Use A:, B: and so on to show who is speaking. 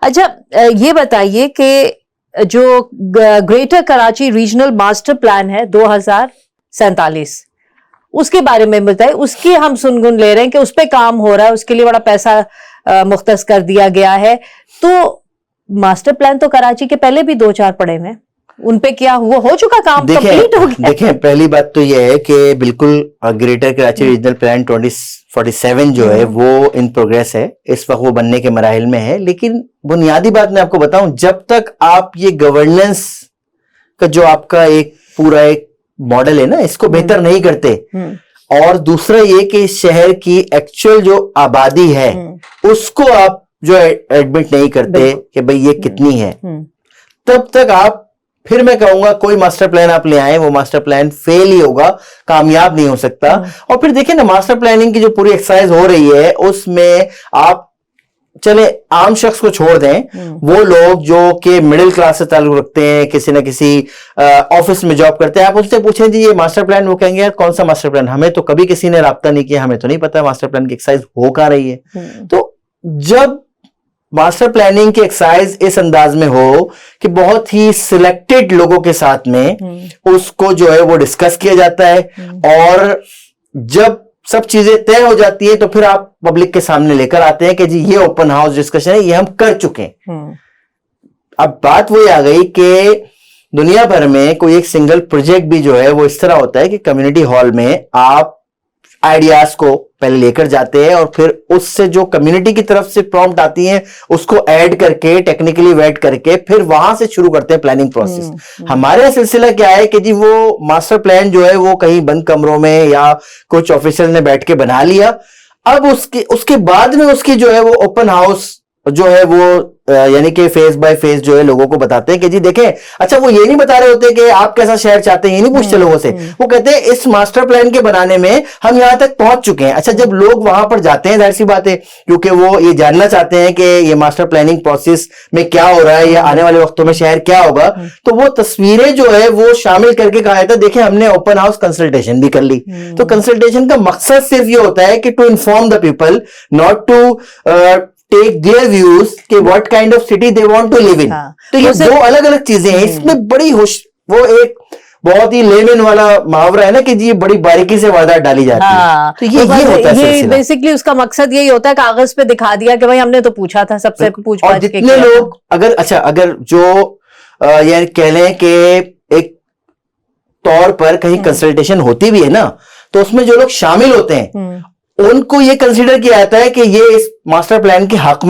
A: अच्छा, ये बताइए कि जो greater Karachi regional master plan है 2047, उसके बारे में बताइए। उसकी हम सुनगुन ले रहे हैं कि उस पर काम हो रहा है, उसके लिए बड़ा पैसा मुख्तस कर दिया गया है। तो मास्टर प्लान तो कराची के पहले भी 2-4 पड़े हैं, उन पे क्या हुआ? हो चुका काम, कंप्लीट हो गया?
B: देखें, पहली बात तो यह है कि बिल्कुल ग्रेटर कराची रीजनल प्लान 2047 जो है वो इन प्रोग्रेस है, इस वक्त वो बनने के मराहिल में है। लेकिन बुनियादी बात मैं आपको बताऊं, जब तक आप ये गवर्नेंस का जो आपका एक पूरा एक मॉडल है ना, इसको बेहतर नहीं करते, और दूसरा ये कि शहर की एक्चुअल जो आबादी है उसको आप जो एडमिट नहीं करते कि भाई ये कितनी है, तब तक आप, फिर मैं कहूंगा कोई मास्टर प्लान आप ले आए, वो मास्टर प्लान फेल ही होगा, कामयाब नहीं हो सकता। और फिर देखिए ना, मास्टर प्लानिंग की जो पूरी एक्सरसाइज हो रही है उसमें आप चले आम शख्स को छोड़ दें, वो लोग जो कि मिडिल क्लास से ताल्लुक रखते हैं, किसी न किसी ऑफिस में जॉब करते हैं, आप उनसे पूछें जी ये मास्टर प्लान, वो कहेंगे यार कौन सा मास्टर प्लान, हमें तो कभी किसी ने राब्ता नहीं किया, हमें तो नहीं पता मास्टर प्लान की एक्सरसाइज हो कहां रही है। तो जब मास्टर प्लानिंग की एक्सरसाइज इस अंदाज में हो कि बहुत ही सिलेक्टेड लोगों के साथ में उसको जो है वो डिस्कस किया जाता है, और जब सब चीजें तय हो जाती है तो फिर आप पब्लिक के सामने लेकर आते हैं कि जी ये ओपन हाउस डिस्कशन है, ये हम कर चुके हैं। अब बात वही आ गई कि दुनिया भर में कोई एक सिंगल प्रोजेक्ट भी जो है वो इस तरह होता है कि कम्युनिटी हॉल में आप आइडियाज को पहले लेकर जाते हैं, और फिर उससे जो कम्युनिटी की तरफ से प्रॉम्प्ट आती हैं उसको ऐड करके, टेक्निकली वेट करके, फिर वहां से शुरू करते हैं प्लानिंग प्रोसेस। हमारे सिलसिला क्या है कि जी वो मास्टर प्लान जो है वो कहीं बंद कमरों में या कुछ ऑफिसर ने बैठ के बना लिया, अब उसके बाद में उसकी जो है वो ओपन हाउस जो है वो यानी कि फेज बाय फेज जो है लोगों को बताते हैं कि जी देखें। अच्छा, वो ये नहीं बता रहे होते कि आप कैसा शहर चाहते हैं, ये नहीं पूछते लोगों से, वो कहते हैं इस मास्टर प्लान के बनाने में हम यहां तक पहुंच चुके हैं। अच्छा, जब लोग वहां पर जाते हैं, जाहिर सी बात है, क्योंकि वो ये जानना चाहते हैं कि ये मास्टर प्लानिंग प्रोसेस में क्या हो रहा है या आने वाले वक्तों में शहर क्या होगा, तो वो तस्वीरें जो है वो शामिल करके कहा जाता है देखें हमने ओपन हाउस कंसल्टेशन भी कर ली। तो कंसल्टेशन का मकसद सिर्फ ये होता है कि to inform the people, not to take their views कि what kind of city they want to live in. तो ये दो अलग अलग चीजें हैं, इसमें बड़ी वो एक बहुत ही लेमन वाला मुहावरा है ना कि जी बड़ी बारीकी से वारदात डाली जाती है। तो ये होता है,
A: ये बेसिकली उसका मकसद यही होता है, कागज पे दिखा दिया कि भाई हमने तो पूछा था, सबसे पूछ
B: और जितने लोग अगर जो यार कह लें कि एक तौर पर कहीं कंसल्टेशन होती भी है ना, तो उसमें जो लोग शामिल होते हैं उनको ये कंसीडर किया जाता है कि ये इस मास्टर प्लान के हक में